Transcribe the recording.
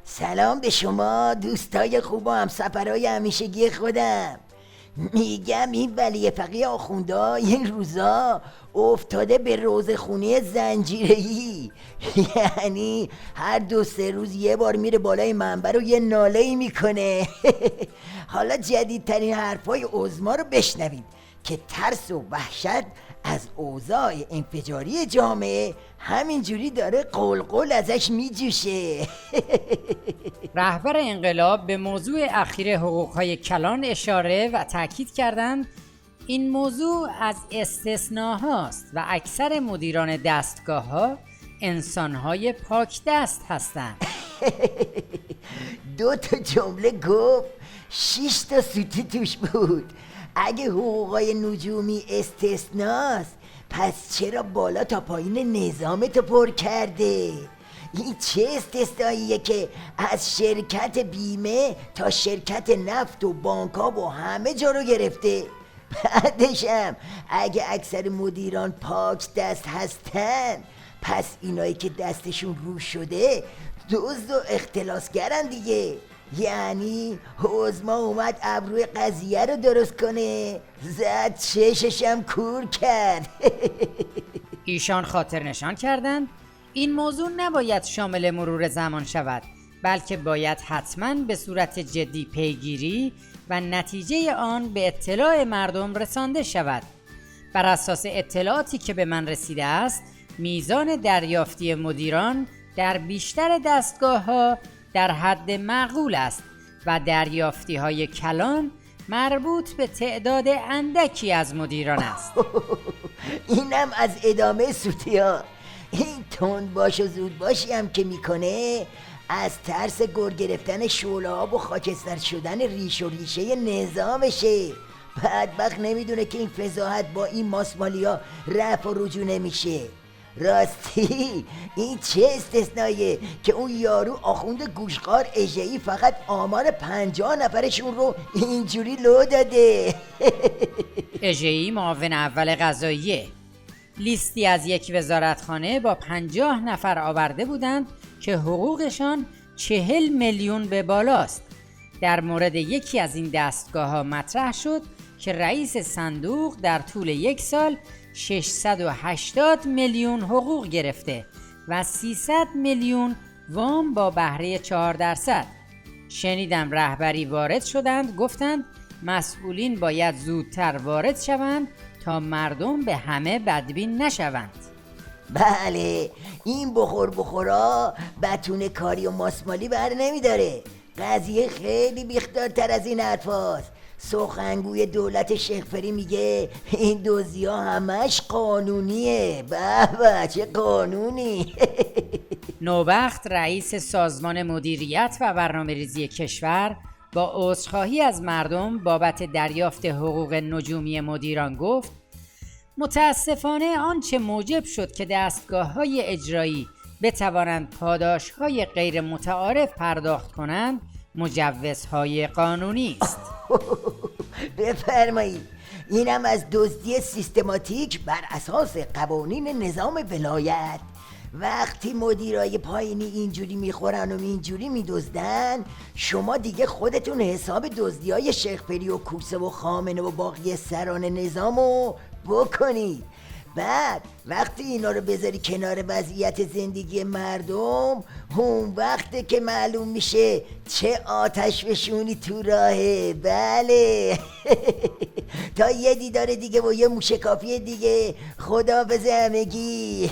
سلام به شما دوستای خوب و همسفرهای همیشگی خودم. میگم این ولی فقیه آخوندا این روزا افتاده به روزخونه زنجیره‌ای. یعنی هر 2-3 روز یه بار میره بالای منبر و یه ناله‌ای میکنه. حالا جدیدترین حرفای عظما رو بشنوید که ترس و وحشت از اوضاع انفجاری جامعه همینجوری داره قلقل ازش میجوشه. رهبر انقلاب به موضوع اخیر حقوق‌های کلان اشاره و تاکید کردند این موضوع از استثناهاست و اکثر مدیران دستگاه‌ها انسان‌های پاک دست هستند. 2 جمله گفت 6 سوتی توش بود. اگه حقوقای نجومی استثناست پس چرا بالا تا پایین نظامتو پر کرده؟ این چه استثنائیه که از شرکت بیمه تا شرکت نفت و بانک‌ها و همه جا رو گرفته؟ بعدشم اگه اکثر مدیران پاک دست هستن پس اینایی که دستشون رو شده دزد و اختلاسگرن دیگه. یعنی حزما اومد ابروی قضیه رو درست کنه، زد چششم کور کرد. ایشان خاطر نشان کردند این موضوع نباید شامل مرور زمان شود، بلکه باید حتماً به صورت جدی پیگیری و نتیجه آن به اطلاع مردم رسانده شود. بر اساس اطلاعاتی که به من رسیده است، میزان دریافتی مدیران در بیشتر دستگاه‌ها در حد معقول است و دریافتی‌های کلان مربوط به تعداد اندکی از مدیران است. اینم از ادامه سوتیا. این تند باش و زود باشی هم که میکنه از ترس گر گرفتن شعله‌آب و خاکستر شدن ریش و ریشه نظامشه. بدبخت نمیدونه که این فضاحت با این ماسمالیا رفع و رجوع نمیشه. راستی این چه استثنائیه که اون یارو آخوند گوشخوار اژه‌ای فقط آمار 50 نفرشون رو اینجوری لو داده. اژه‌ای معاون اول قضاییه. لیستی از یک وزارتخانه با 50 نفر آورده بودند که حقوقشان 40 میلیون به بالاست. در مورد یکی از این دستگاه ها مطرح شد که رئیس صندوق در طول 1 سال 680 میلیون حقوق گرفته و 300 میلیون وام با بهره 4%. شنیدم رهبری وارد شدند، گفتند مسئولین باید زودتر وارد شوند تا مردم به همه بدبین نشوند. بله این بخورا بتونه کاری و ماسمالی بر نمیداره. قضیه خیلی بیخدارتر از این حرفاست. سخنگوی دولت شیخ‌فری میگه این دزدی‌ها همش قانونیه. بابا چه قانونی. نوبخت رئیس سازمان مدیریت و برنامه‌ریزی کشور با عذرخواهی از مردم بابت دریافت حقوق نجومی مدیران گفت متاسفانه آنچه موجب شد که دستگاه‌های اجرایی بتوانند پاداش‌های غیر متعارف پرداخت کنند مجوزهای قانونی است. بفرمایید. اینم از دزدی سیستماتیک بر اساس قوانین نظام ولایت. وقتی مدیرای پایینی اینجوری میخورن و اینجوری میدزدن شما دیگه خودتون حساب دزدیای شیخ‌فری و کوسه و خامنه و باقی سران نظامو بکنید. بعد وقتی اینا رو بذاری کنار وضعیت زندگی مردم اون وقته که معلوم میشه چه آتش فشونی تو راهه. بله. تا یه دیدار دیگه و یه موشکافی دیگه. خداحافظ همگی.